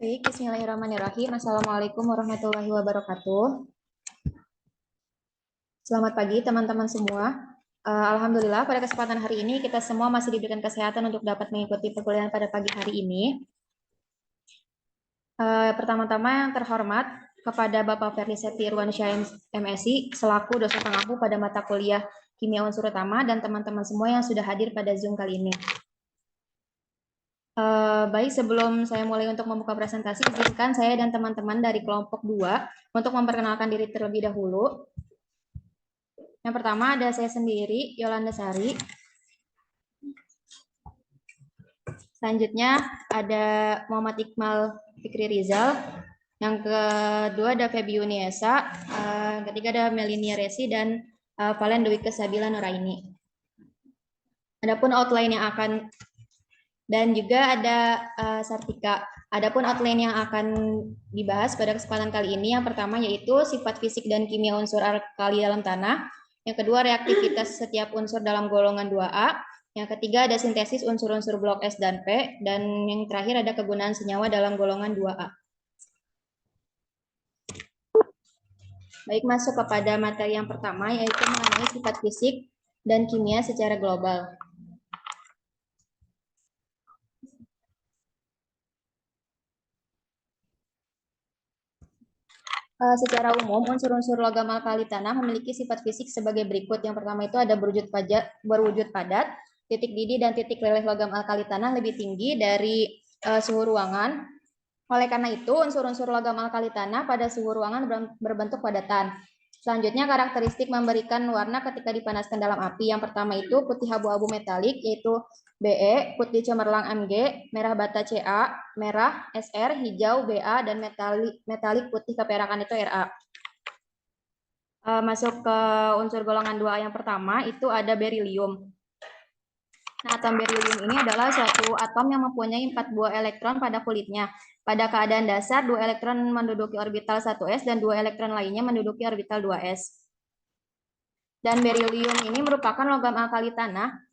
Baik, bismillahirrahmanirrahim. Assalamualaikum warahmatullahi wabarakatuh. Selamat pagi teman-teman semua. Alhamdulillah pada kesempatan hari ini kita semua masih diberikan kesehatan untuk dapat mengikuti perkuliahan pada pagi hari ini. Pertama-tama yang terhormat kepada Bapak Ferly Septi Irwansyah MSI selaku dosen pengampu pada mata kuliah Kimia Unsur Utama dan teman-teman semua yang sudah hadir pada Zoom kali ini. Baik, sebelum saya mulai untuk membuka presentasi, izinkan saya dan teman-teman dari kelompok 2 untuk memperkenalkan diri terlebih dahulu. Yang pertama ada saya sendiri, Yolanda Sari. Selanjutnya ada Muhammad Iqmal Fikri Rizal. Yang kedua ada Febi Uniesa. Ketiga ada Melinia Resi dan Valen Dwi Kesabila Nuraini. Adapun outline yang akan dan juga ada Sartika. Adapun outline yang akan dibahas pada kesempatan kali ini yang pertama yaitu sifat fisik dan kimia unsur alkali dalam tanah. Yang kedua reaktivitas setiap unsur dalam golongan 2A. Yang ketiga ada sintesis unsur-unsur blok S dan P. Dan yang terakhir ada kegunaan senyawa dalam golongan 2A. Baik, masuk kepada materi yang pertama yaitu mengenai sifat fisik dan kimia secara global. Secara umum, unsur-unsur logam alkali tanah memiliki sifat fisik sebagai berikut. Yang pertama itu ada berwujud padat, titik didih dan titik leleh logam alkali tanah lebih tinggi dari suhu ruangan. Oleh karena itu, unsur-unsur logam alkali tanah pada suhu ruangan berbentuk padatan. Selanjutnya, karakteristik memberikan warna ketika dipanaskan dalam api. Yang pertama itu putih abu-abu metalik, yaitu BE, putih cemerlang MG, merah bata CA, merah SR, hijau BA, dan metalik putih keperakan itu RA. Masuk ke unsur golongan 2 yang pertama, itu ada berilium. Nah, atom berilium ini adalah suatu atom yang mempunyai 4 buah elektron pada kulitnya. Pada keadaan dasar, 2 elektron menduduki orbital 1s dan 2 elektron lainnya menduduki orbital 2s. Dan berilium ini merupakan logam alkali tanah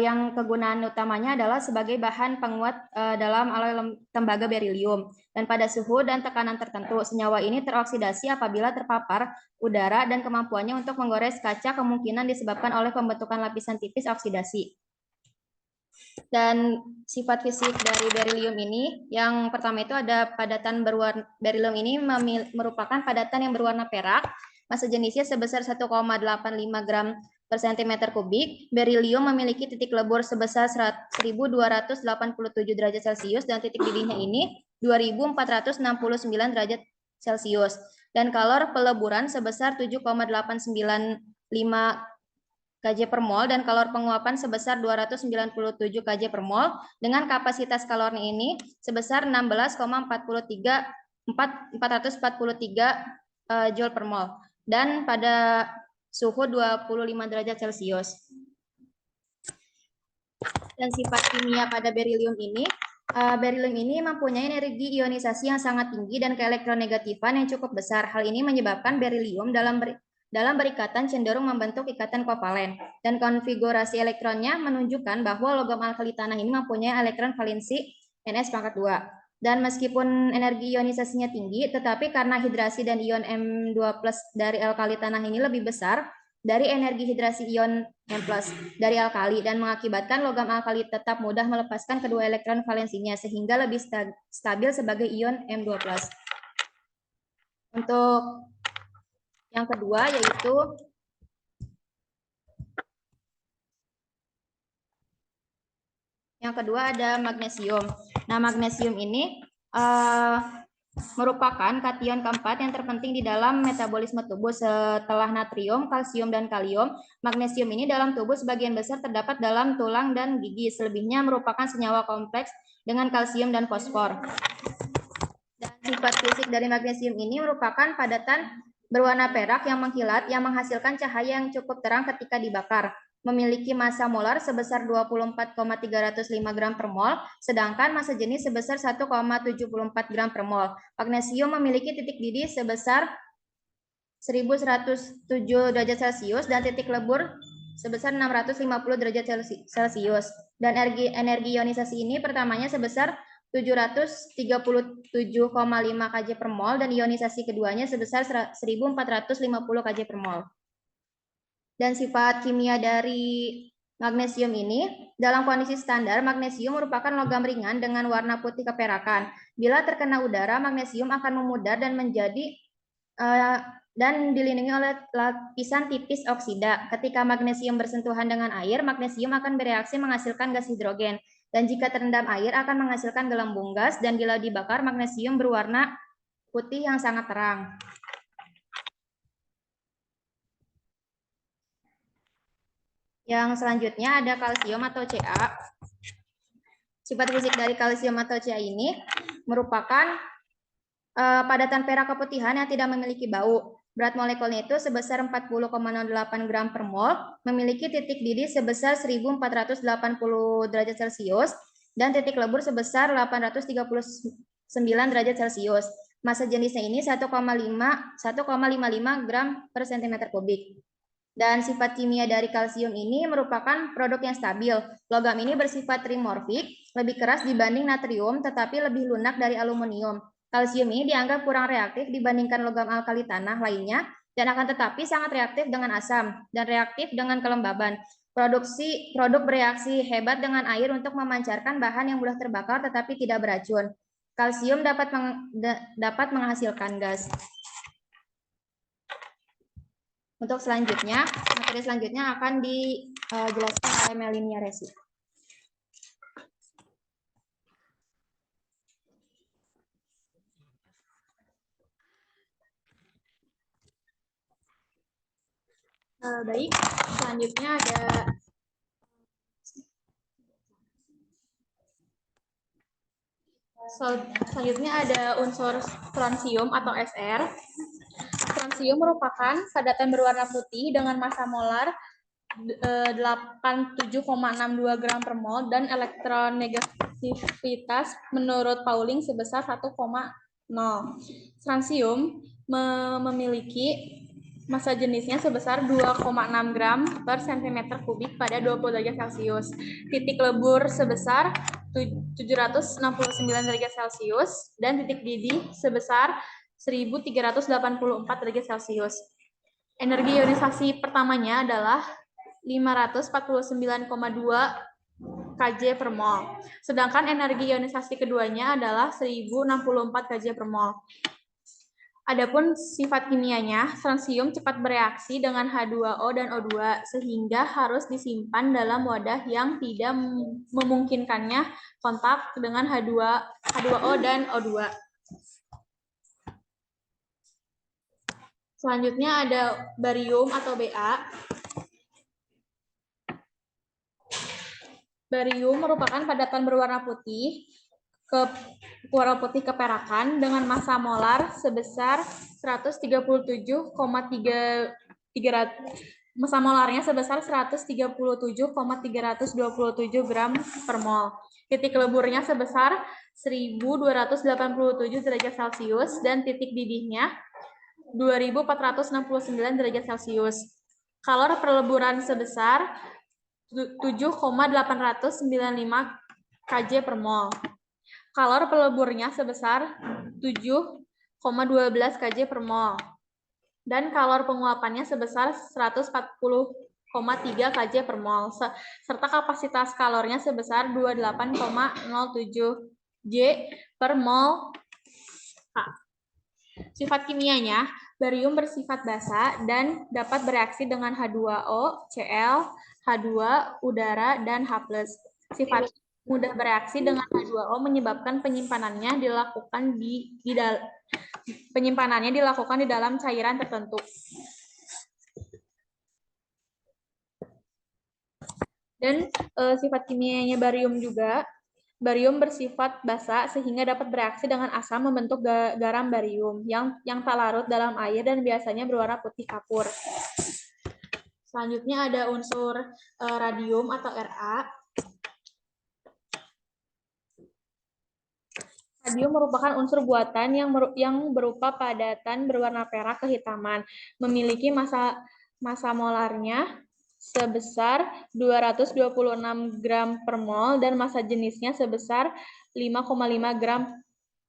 yang kegunaan utamanya adalah sebagai bahan penguat dalam alloy tembaga berilium. Dan pada suhu dan tekanan tertentu, senyawa ini teroksidasi apabila terpapar udara dan kemampuannya untuk menggores kaca kemungkinan disebabkan oleh pembentukan lapisan tipis oksidasi. Dan sifat fisik dari berilium ini, yang pertama itu ada padatan berwarna, berilium ini merupakan padatan yang berwarna perak, massa jenisnya sebesar 1,85 gram per cm kubik. Berilium memiliki titik lebur sebesar 1287 derajat Celcius dan titik didihnya ini 2469 derajat Celcius. Dan kalor peleburan sebesar 7,895 kJ per mol dan kalor penguapan sebesar 297 kJ per mol dengan kapasitas kalornya ini sebesar 16,443 Joule per mol dan pada suhu 25 derajat Celcius. Dan sifat kimia pada berilium ini mempunyai energi ionisasi yang sangat tinggi dan keelektronegativan yang cukup besar. Hal ini menyebabkan berilium dalam berikatan cenderung membentuk ikatan kovalen. Dan konfigurasi elektronnya menunjukkan bahwa logam alkali tanah ini mempunyai elektron valensi Ns²2. Dan meskipun energi ionisasinya tinggi, tetapi karena hidrasi dan ion M2+ dari alkali tanah ini lebih besar dari energi hidrasi ion M+ dari alkali dan mengakibatkan logam alkali tetap mudah melepaskan kedua elektron valensinya sehingga lebih stabil sebagai ion M2+. Untuk yang kedua yaitu ada magnesium. Nah, magnesium ini merupakan kation keempat yang terpenting di dalam metabolisme tubuh setelah natrium, kalsium, dan kalium. Magnesium ini dalam tubuh sebagian besar terdapat dalam tulang dan gigi. Selebihnya merupakan senyawa kompleks dengan kalsium dan fosfor. Dan sifat fisik dari magnesium ini merupakan padatan berwarna perak yang mengkilat yang menghasilkan cahaya yang cukup terang ketika dibakar. Memiliki massa molar sebesar 24,305 gram per mol, sedangkan massa jenis sebesar 1,74 gram per mol. Magnesium memiliki titik didih sebesar 1107 derajat Celcius dan titik lebur sebesar 650 derajat Celcius. Dan energi ionisasi ini pertamanya sebesar 737,5 kJ per mol dan ionisasi keduanya sebesar 1450 kJ per mol. Dan sifat kimia dari magnesium ini, dalam kondisi standar, magnesium merupakan logam ringan dengan warna putih keperakan. Bila terkena udara, magnesium akan memudar dan menjadi dan dilindungi oleh lapisan tipis oksida. Ketika magnesium bersentuhan dengan air, magnesium akan bereaksi menghasilkan gas hidrogen. Dan jika terendam air akan menghasilkan gelembung gas, dan bila dibakar, magnesium berwarna putih yang sangat terang. Yang selanjutnya ada kalsium atau Ca. Sifat fisik dari kalsium atau Ca ini merupakan padatan perak keputihan yang tidak memiliki bau. Berat molekulnya itu sebesar 40,08 gram per mol, memiliki titik didih sebesar 1480 derajat Celcius, dan titik lebur sebesar 839 derajat Celcius. Massa jenisnya ini 1,55 gram per cm kubik. Dan sifat kimia dari kalsium ini merupakan produk yang stabil. Logam ini bersifat trimorfik, lebih keras dibanding natrium, tetapi lebih lunak dari aluminium. Kalsium ini dianggap kurang reaktif dibandingkan logam alkali tanah lainnya, dan akan tetapi sangat reaktif dengan asam, dan reaktif dengan kelembaban. Produk bereaksi hebat dengan air untuk memancarkan bahan yang mudah terbakar tetapi tidak beracun. Kalsium dapat menghasilkan gas. Untuk selanjutnya, materi selanjutnya akan dijelaskan oleh Melinia Resi. Baik, selanjutnya ada unsur strontium atau Sr. Strontium merupakan padatan berwarna putih dengan massa molar 87,62 gram per mol dan elektronegativitas menurut Pauling sebesar 1,0. Strontium memiliki massa jenisnya sebesar 2,6 gram per cm kubik pada 20 derajat Celcius. Titik lebur sebesar 769 derajat Celcius dan titik didih sebesar 1384 derajat Celcius. Energi ionisasi pertamanya adalah 549,2 kJ per mol. Sedangkan energi ionisasi keduanya adalah 1064 kJ per mol. Adapun sifat kimianya, strontium cepat bereaksi dengan H2O dan O2 sehingga harus disimpan dalam wadah yang tidak memungkinkannya kontak dengan H2O dan O2. Selanjutnya ada barium atau Ba. Barium merupakan padatan berwarna putih keperakan dengan massa molar sebesar 137,3 massa molarnya sebesar 137,327 gram per mol. Titik leburnya sebesar 1287 derajat Celcius dan titik didihnya 2469 derajat Celcius. Kalor perleburan sebesar 7,895 kJ per mol. Kalor peleburnya sebesar 7,12 kJ per mol. Dan kalor penguapannya sebesar 140,3 kJ per mol. Serta kapasitas kalornya sebesar 28,07 J per mol. Sifat kimianya, barium bersifat basa dan dapat bereaksi dengan H2O, Cl, H2, udara, dan H+. Sifat mudah bereaksi dengan H2O menyebabkan penyimpanannya dilakukan di dalam cairan tertentu. Dan sifat kimianya barium juga, barium bersifat basa sehingga dapat bereaksi dengan asam membentuk garam barium yang tak larut dalam air dan biasanya berwarna putih kapur. Selanjutnya ada unsur radium atau Ra. Radium merupakan unsur buatan yang berupa padatan berwarna perak kehitaman, memiliki massa molarnya sebesar 226 gram per mol dan massa jenisnya sebesar 5,5 gram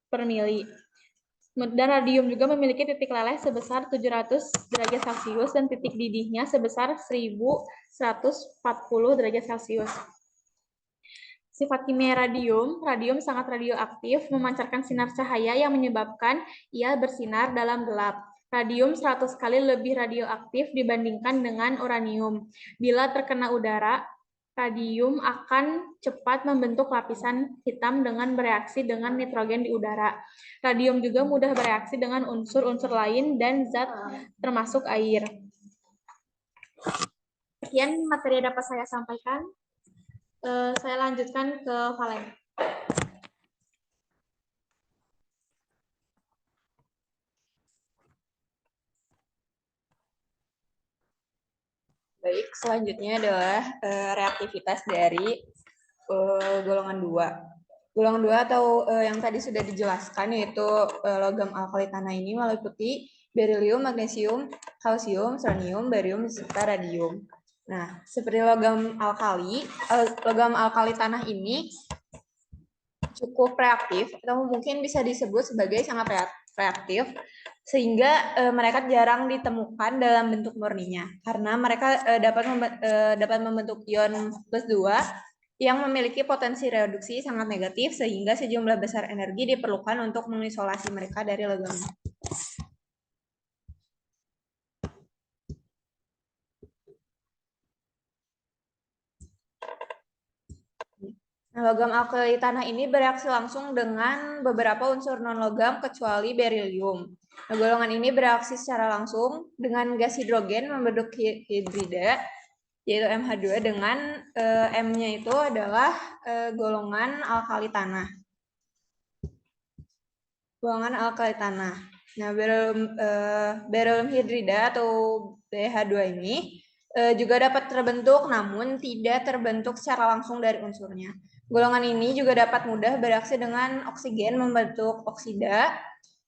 per mili. Dan radium juga memiliki titik leleh sebesar 700 derajat Celcius dan titik didihnya sebesar 1140 derajat Celcius. Sifat kimia radium sangat radioaktif, memancarkan sinar cahaya yang menyebabkan ia bersinar dalam gelap. Radium 100 kali lebih radioaktif dibandingkan dengan uranium. Bila terkena udara, radium akan cepat membentuk lapisan hitam dengan bereaksi dengan nitrogen di udara. Radium juga mudah bereaksi dengan unsur-unsur lain dan zat termasuk air. Sekian materi yang dapat saya sampaikan. Saya lanjutkan ke Valen. Baik, selanjutnya adalah reaktivitas dari golongan 2. Golongan 2 atau yang tadi sudah dijelaskan yaitu logam alkali tanah ini meliputi berilium, magnesium, kalsium, selenium, barium, serta radium. Nah, seperti logam alkali tanah ini cukup reaktif atau mungkin bisa disebut sebagai sangat reaktif sehingga mereka jarang ditemukan dalam bentuk murninya karena mereka dapat membentuk ion plus 2 yang memiliki potensi reduksi sangat negatif sehingga sejumlah besar energi diperlukan untuk mengisolasi mereka dari logam. Nah, logam alkali tanah ini bereaksi langsung dengan beberapa unsur non-logam kecuali berilium. Nah, golongan ini bereaksi secara langsung dengan gas hidrogen membentuk hidrida, yaitu MH2 dengan M-nya itu adalah golongan alkali tanah. Golongan alkali tanah. Nah, beryllium hidrida atau BH2 ini juga dapat terbentuk namun tidak terbentuk secara langsung dari unsurnya. Golongan ini juga dapat mudah bereaksi dengan oksigen membentuk oksida,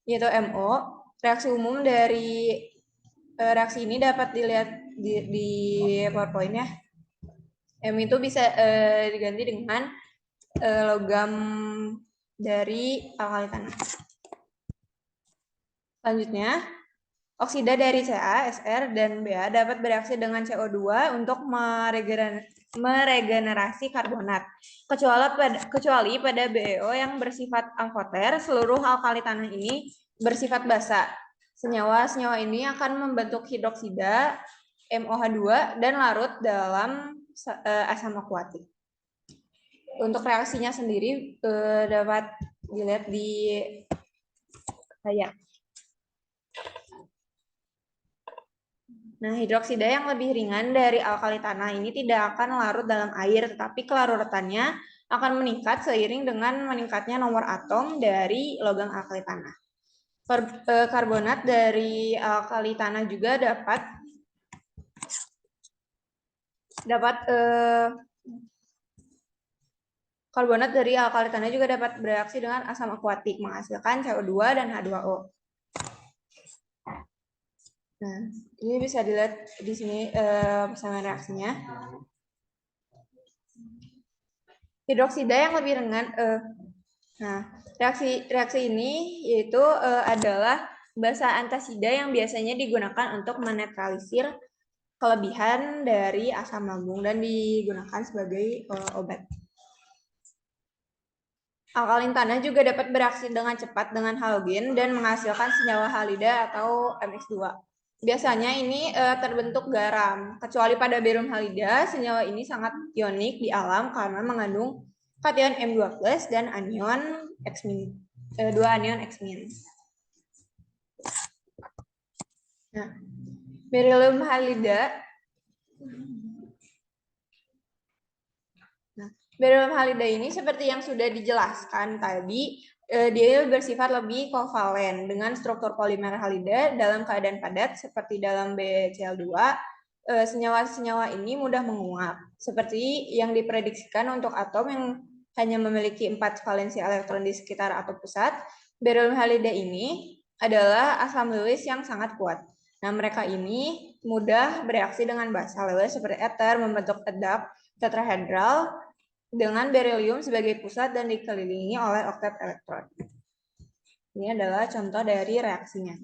yaitu MO. Reaksi umum dari reaksi ini dapat dilihat di PowerPoint ya. M itu bisa diganti dengan logam dari alkali tanah. Selanjutnya, oksida dari Ca, Sr, dan Ba dapat bereaksi dengan CO2 untuk meregenerasi karbonat. Kecuali pada BeO yang bersifat amfoter, seluruh alkali tanah ini bersifat basa. Senyawa-senyawa ini akan membentuk hidroksida, MOH2, dan larut dalam asam akuatik. Untuk reaksinya sendiri dapat dilihat di layar. Nah, hidroksida yang lebih ringan dari alkali tanah ini tidak akan larut dalam air, tetapi kelarutannya akan meningkat seiring dengan meningkatnya nomor atom dari logam alkali tanah. Karbonat dari alkali tanah juga karbonat dari alkali tanah juga dapat bereaksi dengan asam akuatik menghasilkan CO2 dan H2O. Nah, ini bisa dilihat di sini persamaan reaksinya. Hidroksida yang lebih ringan. Nah, reaksi ini yaitu adalah basa antasida yang biasanya digunakan untuk menetralisir kelebihan dari asam lambung dan digunakan sebagai obat. Alkalin tanah juga dapat bereaksi dengan cepat dengan halogen dan menghasilkan senyawa halida atau MX2. Biasanya ini terbentuk garam, kecuali pada barium halida, senyawa ini sangat ionik di alam karena mengandung kation M2+ dan anion X-, 2 anion X-. Nah, barium halida. Barium halida ini seperti yang sudah dijelaskan tadi, dia bersifat lebih kovalen dengan struktur polimer halida dalam keadaan padat seperti dalam BCl2. Senyawa-senyawa ini mudah menguap, seperti yang diprediksikan untuk atom yang hanya memiliki 4 valensi elektron di sekitar atom pusat. Barium halida ini adalah asam Lewis yang sangat kuat. Nah, mereka ini mudah bereaksi dengan basa lewat seperti ether, membentuk edap tetrahedral dengan berilium sebagai pusat dan dikelilingi oleh oktet elektron. Ini adalah contoh dari reaksinya.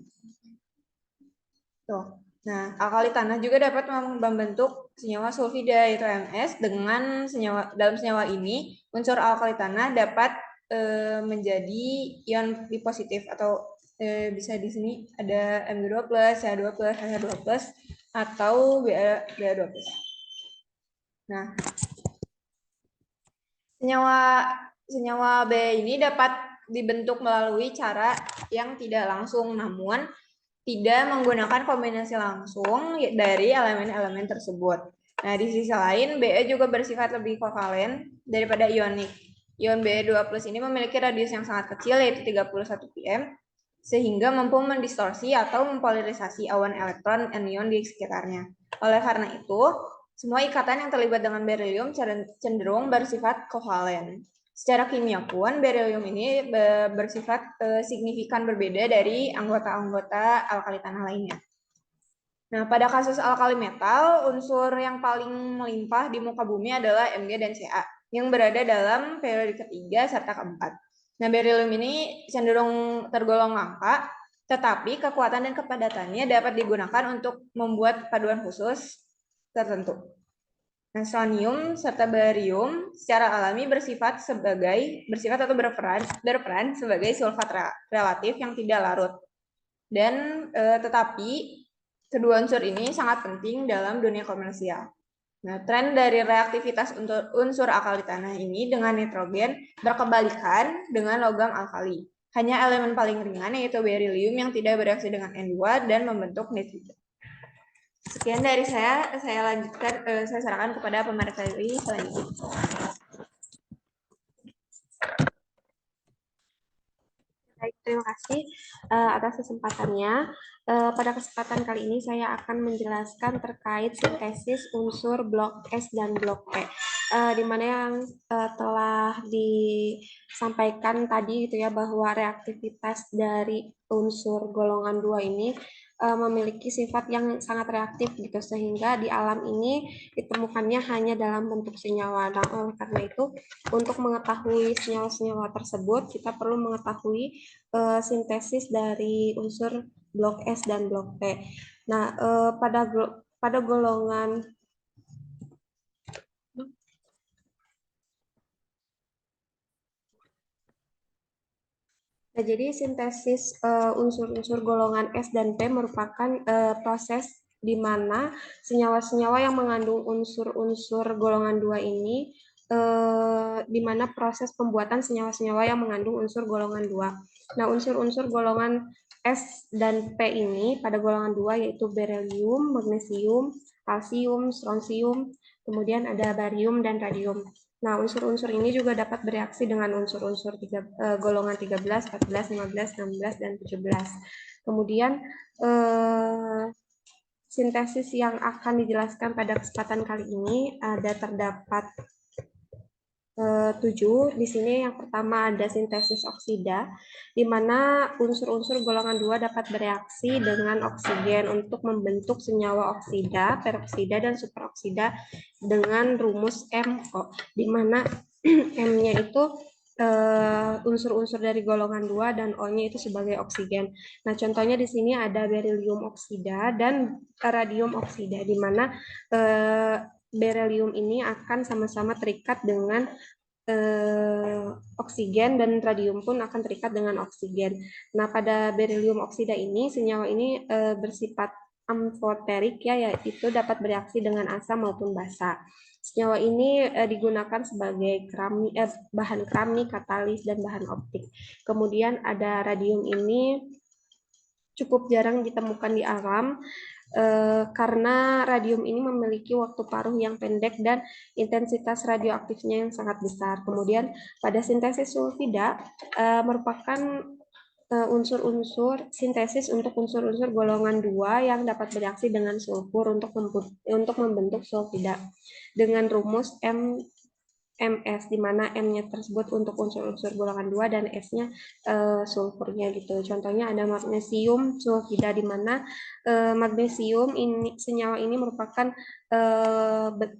Tuh. Nah, alkali tanah juga dapat membentuk senyawa sulfida yaitu MS dengan dalam senyawa ini unsur alkali tanah dapat menjadi ion B positif atau bisa di sini ada Mg2+, CH2+, HH2+, atau Ba2+. Nah, senyawa B ini dapat dibentuk melalui cara yang tidak langsung, namun tidak menggunakan kombinasi langsung dari elemen-elemen tersebut. Nah, di sisi lain, Be juga bersifat lebih kovalen daripada ionik. Ion Be2+ ini memiliki radius yang sangat kecil, yaitu 31 pm, sehingga mampu mendistorsi atau mempolarisasi awan elektron anion di sekitarnya. Oleh karena itu, semua ikatan yang terlibat dengan berilium cenderung bersifat kovalen. Secara kimia pun, berilium ini bersifat signifikan berbeda dari anggota-anggota alkali tanah lainnya. Nah, pada kasus alkali metal, unsur yang paling melimpah di muka bumi adalah Mg dan Ca, yang berada dalam periode ketiga serta keempat. Nah, berilium ini cenderung tergolong langka, tetapi kekuatan dan kepadatannya dapat digunakan untuk membuat paduan khusus tertentu. Nah, selenium serta barium secara alami bersifat atau berperan sebagai sulfat relatif yang tidak larut. Dan tetapi kedua unsur ini sangat penting dalam dunia komersial. Nah, tren dari reaktivitas unsur alkali tanah ini dengan nitrogen berkebalikan dengan logam alkali. Hanya elemen paling ringan yaitu berilium yang tidak bereaksi dengan N2 dan membentuk nitrogen. Sekian dari saya lanjutkan, saya serahkan kepada pemateri selanjutnya. Baik, terima kasih atas kesempatannya. Pada kesempatan kali ini saya akan menjelaskan terkait sintesis unsur blok S dan blok P, di mana yang telah disampaikan tadi gitu ya, bahwa reaktivitas dari unsur golongan 2 ini memiliki sifat yang sangat reaktif gitu, sehingga di alam ini ditemukannya hanya dalam bentuk senyawa. Nah, oleh karena itu, untuk mengetahui senyawa-senyawa tersebut, kita perlu mengetahui sintesis dari unsur blok S dan blok P. Nah, pada golongan Nah, jadi sintesis unsur-unsur golongan S dan P merupakan proses di mana senyawa-senyawa yang mengandung unsur-unsur golongan 2 ini, di mana proses pembuatan senyawa-senyawa yang mengandung unsur golongan 2. Nah, unsur-unsur golongan S dan P ini pada golongan 2 yaitu berilium, magnesium, kalsium, strontium, kemudian ada barium dan radium. Nah, unsur-unsur ini juga dapat bereaksi dengan unsur-unsur golongan 13, 14, 15, 16, dan 17. Kemudian, sintesis yang akan dijelaskan pada kesempatan kali ini terdapat 7. Di sini yang pertama ada sintesis oksida, di mana unsur-unsur golongan 2 dapat bereaksi dengan oksigen untuk membentuk senyawa oksida, peroksida, dan superoksida dengan rumus MO, di mana M-nya itu unsur-unsur dari golongan 2 dan O-nya itu sebagai oksigen. Nah, contohnya di sini ada berilium oksida dan radium oksida, di mana berilium ini akan sama-sama terikat dengan oksigen dan radium pun akan terikat dengan oksigen. Nah, pada berilium oksida ini, senyawa ini bersifat amfoterik ya, yaitu dapat bereaksi dengan asam maupun basa. Senyawa ini digunakan sebagai bahan keramik, katalis, dan bahan optik. Kemudian ada radium ini cukup jarang ditemukan di alam, karena radium ini memiliki waktu paruh yang pendek dan intensitas radioaktifnya yang sangat besar. Kemudian pada sintesis sulfida merupakan unsur-unsur sintesis untuk unsur-unsur golongan 2 yang dapat bereaksi dengan sulfur untuk membentuk sulfida dengan rumus MS, di mana M-nya tersebut untuk unsur-unsur golongan 2 dan S-nya sulfurnya gitu. Contohnya ada magnesium sulfida, di mana magnesium ini, senyawa ini merupakan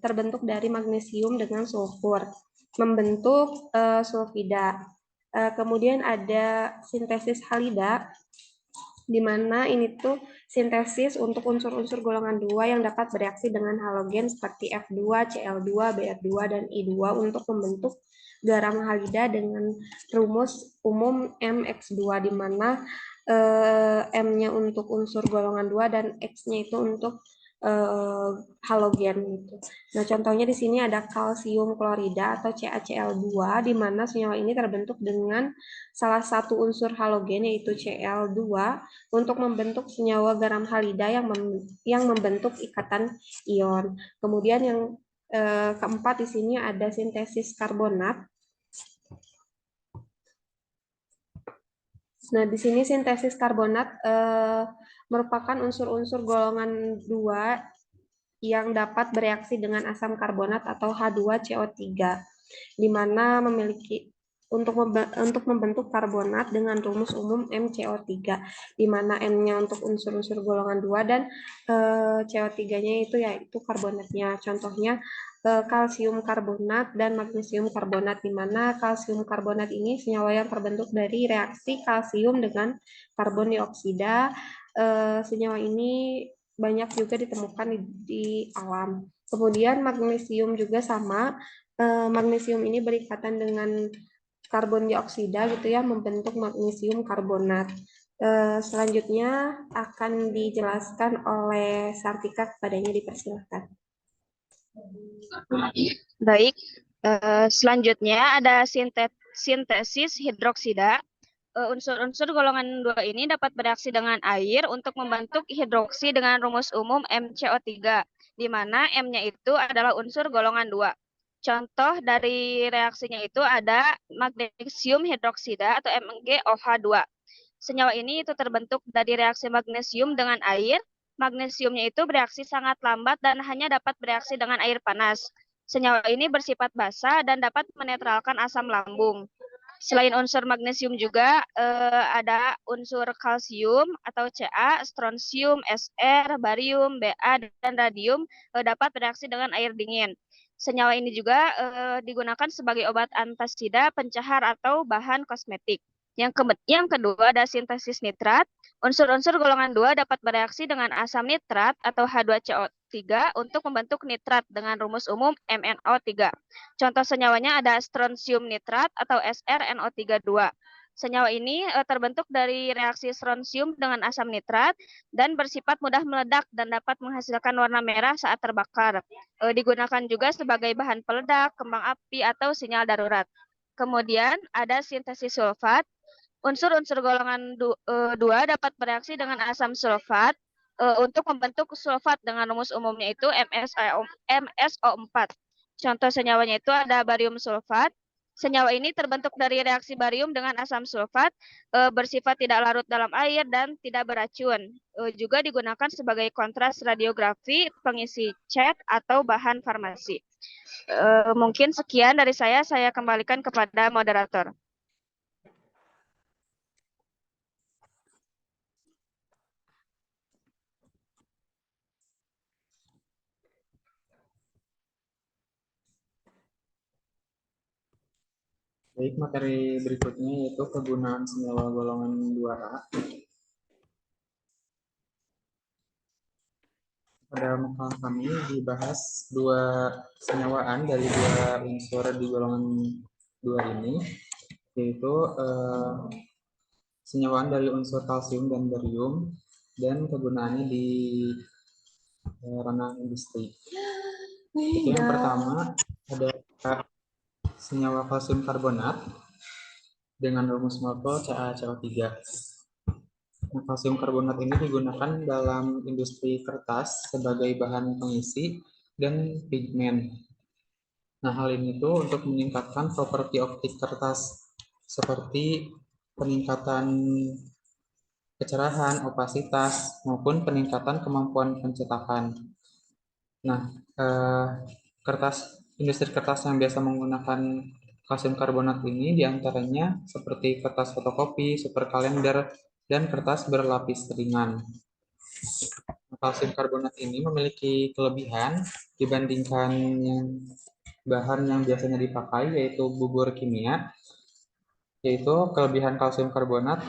terbentuk dari magnesium dengan sulfur, membentuk sulfida. Kemudian ada sintesis halida, di mana ini tuh sintesis untuk unsur-unsur golongan 2 yang dapat bereaksi dengan halogen seperti F2, Cl2, Br2, dan I2 untuk membentuk garam halida dengan rumus umum MX2, di mana M-nya untuk unsur golongan 2 dan X-nya itu untuk halogen gitu. Nah, contohnya di sini ada kalsium klorida atau CaCl2, di mana senyawa ini terbentuk dengan salah satu unsur halogen yaitu Cl2 untuk membentuk senyawa garam halida yang membentuk ikatan ion. Kemudian yang keempat di sini ada sintesis karbonat. Nah, di sini sintesis karbonat merupakan unsur-unsur golongan 2 yang dapat bereaksi dengan asam karbonat atau H2CO3, di mana memiliki untuk membentuk karbonat dengan rumus umum MCO3, di mana M-nya untuk unsur-unsur golongan 2 dan CO3-nya itu yaitu karbonatnya. Contohnya kalsium karbonat dan magnesium karbonat, di mana kalsium karbonat ini senyawa yang terbentuk dari reaksi kalsium dengan karbon dioksida. Senyawa ini banyak juga ditemukan di alam. Kemudian magnesium juga sama. Magnesium ini berikatan dengan karbon dioksida gitu ya, membentuk magnesium karbonat. Selanjutnya akan dijelaskan oleh Sartika, kepadanya dipersilakan. Baik, selanjutnya ada sintesis hidroksida. Unsur-unsur golongan 2 ini dapat bereaksi dengan air untuk membentuk hidroksi dengan rumus umum MCO3, di mana M-nya itu adalah unsur golongan 2. Contoh dari reaksinya itu ada magnesium hidroksida atau MgOH2. Senyawa ini itu terbentuk dari reaksi magnesium dengan air. Magnesiumnya itu bereaksi sangat lambat dan hanya dapat bereaksi dengan air panas. Senyawa ini bersifat basa dan dapat menetralkan asam lambung. Selain unsur magnesium juga ada unsur kalsium atau Ca, strontium, Sr, barium, Ba, dan radium dapat bereaksi dengan air dingin. Senyawa ini juga digunakan sebagai obat antasida, pencahar, atau bahan kosmetik. Yang kedua ada sintesis nitrat. Unsur-unsur golongan 2 dapat bereaksi dengan asam nitrat atau H2CO3 untuk membentuk nitrat dengan rumus umum MnO3. Contoh senyawanya ada strontium nitrat atau SrNO32. Senyawa ini terbentuk dari reaksi strontium dengan asam nitrat dan bersifat mudah meledak dan dapat menghasilkan warna merah saat terbakar. Digunakan juga sebagai bahan peledak, kembang api, atau sinyal darurat. Kemudian ada sintesis sulfat. Unsur-unsur golongan 2 dapat bereaksi dengan asam sulfat untuk membentuk sulfat dengan rumus umumnya itu MsO4. Contoh senyawanya itu ada barium sulfat. Senyawa ini terbentuk dari reaksi barium dengan asam sulfat, bersifat tidak larut dalam air dan tidak beracun. Juga digunakan sebagai kontras radiografi, pengisi cat, atau bahan farmasi. Mungkin sekian dari saya kembalikan kepada moderator. Baik, materi berikutnya yaitu kegunaan senyawa golongan 2A. Pada makalah kami dibahas dua senyawaan dari dua unsur di golongan 2 ini, yaitu senyawaan dari unsur kalsium dan barium dan kegunaannya di ranah industri. Yang pertama ada senyawa kalsium karbonat dengan rumus molekul CaCO3. Nah, kalsium karbonat ini digunakan dalam industri kertas sebagai bahan pengisi dan pigmen. Nah, hal ini tuh untuk meningkatkan properti optik kertas seperti peningkatan kecerahan, opasitas, maupun peningkatan kemampuan pencetakan. Nah, kertas Industri kertas yang biasa menggunakan kalsium karbonat ini diantaranya seperti kertas fotokopi, super kalender, dan kertas berlapis ringan. Kalsium karbonat ini memiliki kelebihan dibandingkan bahan yang biasanya dipakai, yaitu bubur kimia, yaitu kelebihan kalsium karbonat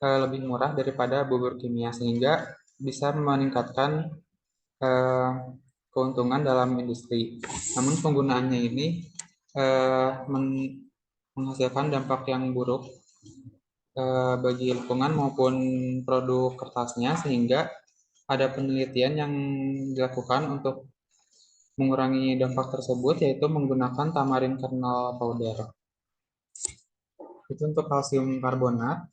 lebih murah daripada bubur kimia, sehingga bisa meningkatkan keuntungan dalam industri. Namun penggunaannya ini menghasilkan dampak yang buruk bagi lingkungan maupun produk kertasnya, sehingga ada penelitian yang dilakukan untuk mengurangi dampak tersebut, yaitu menggunakan tamarin kernel powder. Itu untuk kalsium karbonat.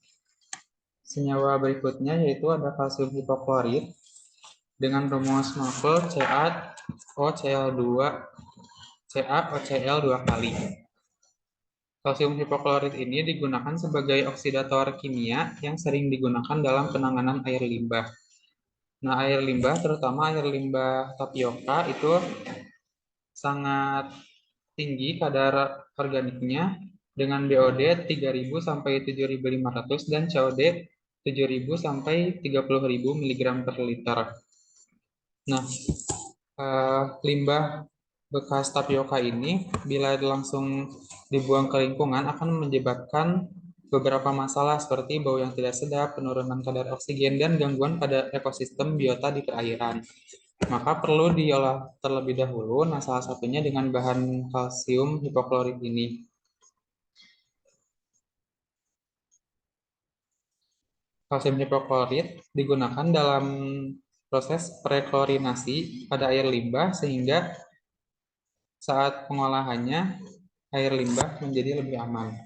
Senyawa berikutnya yaitu ada kalsium hipoklorit dengan rumus molekul CaOCl2 CaOCl 2 kali. Kalsium hipoklorit ini digunakan sebagai oksidator kimia yang sering digunakan dalam penanganan air limbah. Nah, air limbah, terutama air limbah tapioka, itu sangat tinggi kadar organiknya dengan BOD 3000 sampai 7500 dan COD 7000 sampai 30000 mg per liter. Nah, limbah bekas tapioka ini bila langsung dibuang ke lingkungan akan menyebabkan beberapa masalah seperti bau yang tidak sedap, penurunan kadar oksigen, dan gangguan pada ekosistem biota di perairan. Maka perlu diolah terlebih dahulu, nah salah satunya dengan bahan kalsium hipoklorit ini. Kalsium hipoklorit digunakan dalam proses preklorinasi pada air limbah, sehingga saat pengolahannya air limbah menjadi lebih aman.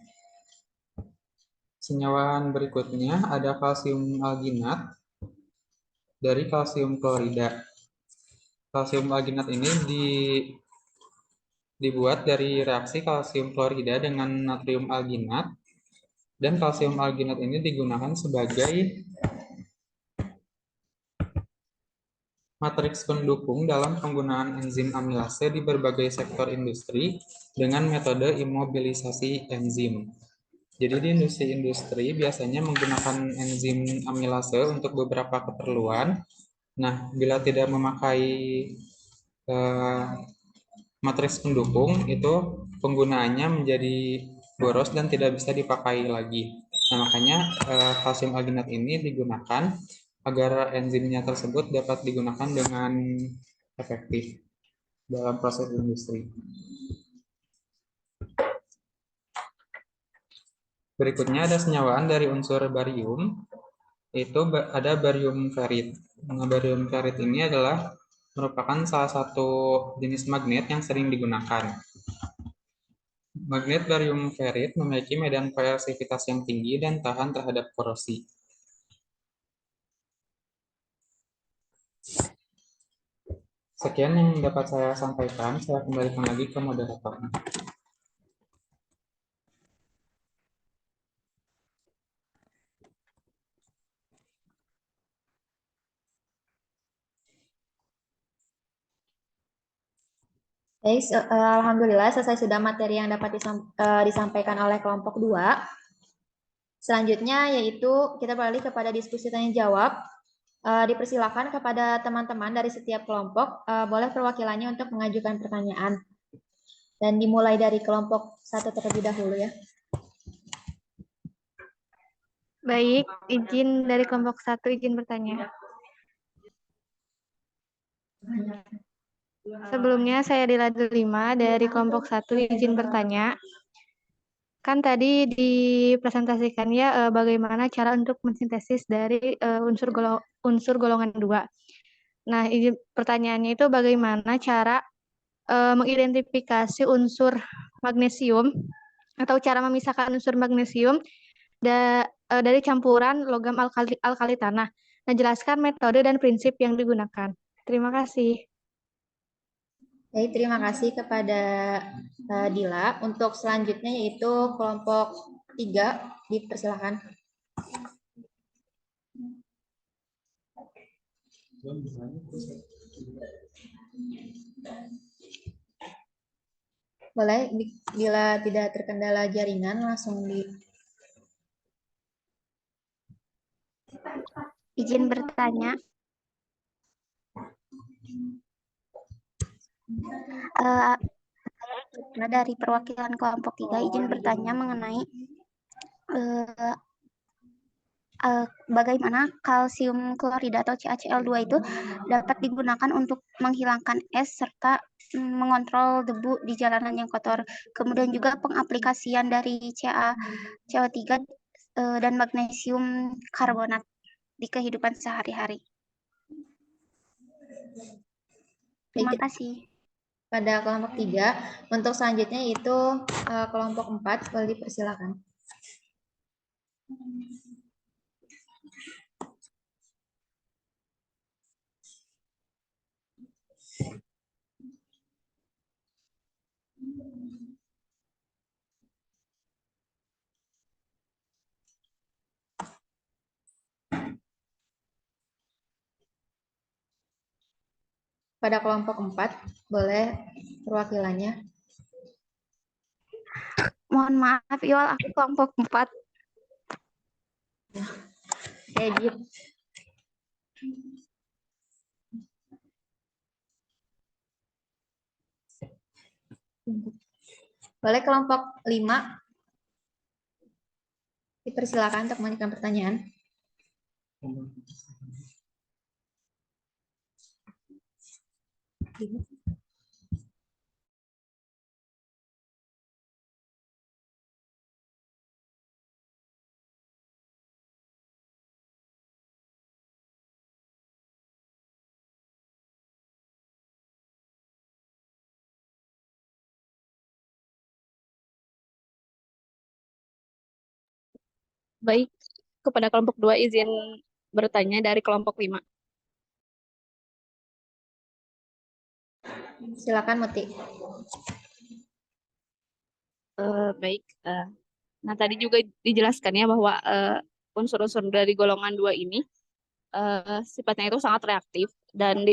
Senyawaan berikutnya ada kalsium alginat dari kalsium klorida. Kalsium alginat ini dibuat dari reaksi kalsium klorida dengan natrium alginat, dan kalsium alginat ini digunakan sebagai matriks pendukung dalam penggunaan enzim amilase di berbagai sektor industri dengan metode imobilisasi enzim. Jadi di industri biasanya menggunakan enzim amilase untuk beberapa keperluan. Nah, bila tidak memakai matriks pendukung, itu penggunaannya menjadi boros dan tidak bisa dipakai lagi. Nah, makanya kalsium alginat ini digunakan agar enzimnya tersebut dapat digunakan dengan efektif dalam proses industri. Berikutnya ada senyawaan dari unsur barium, yaitu ada barium ferit. Nah, barium ferit ini adalah merupakan salah satu jenis magnet yang sering digunakan. Magnet barium ferit memiliki medan koersivitas yang tinggi dan tahan terhadap korosi. Sekian yang dapat saya sampaikan, saya kembalikan lagi ke moderatornya. Baik, alhamdulillah selesai sudah materi yang dapat disampaikan oleh kelompok 2. Selanjutnya yaitu kita beralih kepada diskusi tanya jawab. Dipersilakan kepada teman-teman dari setiap kelompok boleh perwakilannya untuk mengajukan pertanyaan. Dan dimulai dari kelompok 1 terlebih dahulu ya. Baik, izin dari kelompok 1 izin bertanya. Sebelumnya saya Dila Delima dari kelompok 1 izin bertanya. Kan tadi dipresentasikan ya bagaimana cara untuk mensintesis dari unsur golongan 2. Nah, pertanyaannya itu bagaimana cara mengidentifikasi unsur magnesium atau cara memisahkan unsur magnesium dari campuran logam alkali tanah. Nah, jelaskan metode dan prinsip yang digunakan. Terima kasih. Baik, terima kasih kepada Dila. Untuk selanjutnya yaitu kelompok 3, dipersilakan. Boleh, bila tidak terkendala jaringan, langsung di... Izin bertanya. Saya dari perwakilan kelompok 3 izin bertanya mengenai bagaimana kalsium klorida atau CaCl2 itu dapat digunakan untuk menghilangkan es serta mengontrol debu di jalanan yang kotor. Kemudian juga pengaplikasian dari CO3 dan magnesium karbonat di kehidupan sehari-hari. Terima kasih. Pada kelompok 3, untuk selanjutnya itu kelompok 4, boleh dipersilakan. Pada kelompok 4, boleh perwakilannya. Mohon maaf, Iwal, aku kelompok 4. Edit. Boleh kelompok 5 dipersilakan untuk mengajukan pertanyaan. Baik, kepada kelompok 2 izin bertanya dari kelompok 5. Silakan Muti. Baik, nah tadi juga dijelaskan ya bahwa unsur-unsur dari golongan 2 ini sifatnya itu sangat reaktif dan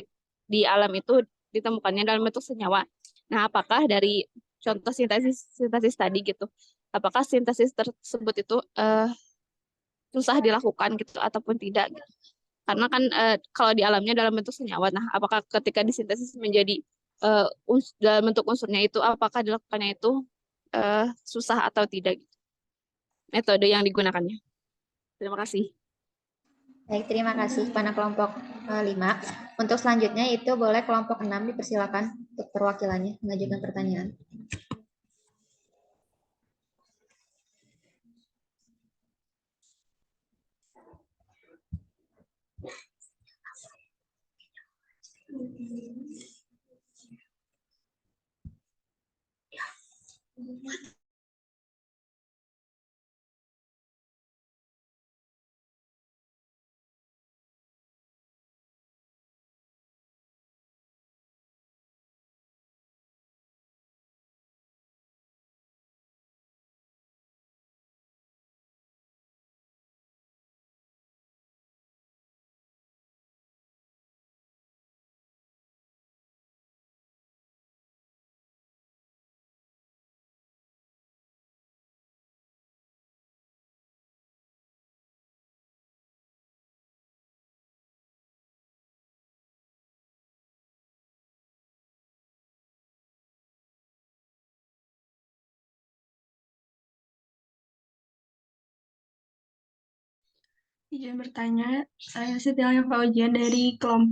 di alam itu ditemukannya dalam bentuk senyawa. Nah, apakah dari contoh sintesis tadi gitu, apakah sintesis tersebut itu susah dilakukan gitu ataupun tidak? Gitu. Karena kan kalau di alamnya dalam bentuk senyawa, nah apakah ketika disintesis menjadi dalam bentuk unsurnya itu, apakah dilakukannya itu susah atau tidak? Gitu. Metode yang digunakannya. Terima kasih. Baik, terima kasih pada kelompok 5. Untuk selanjutnya itu boleh kelompok 6 dipersilakan untuk perwakilannya mengajukan pertanyaan. Izin bertanya, saya Sitianya Fauziah dari kelompok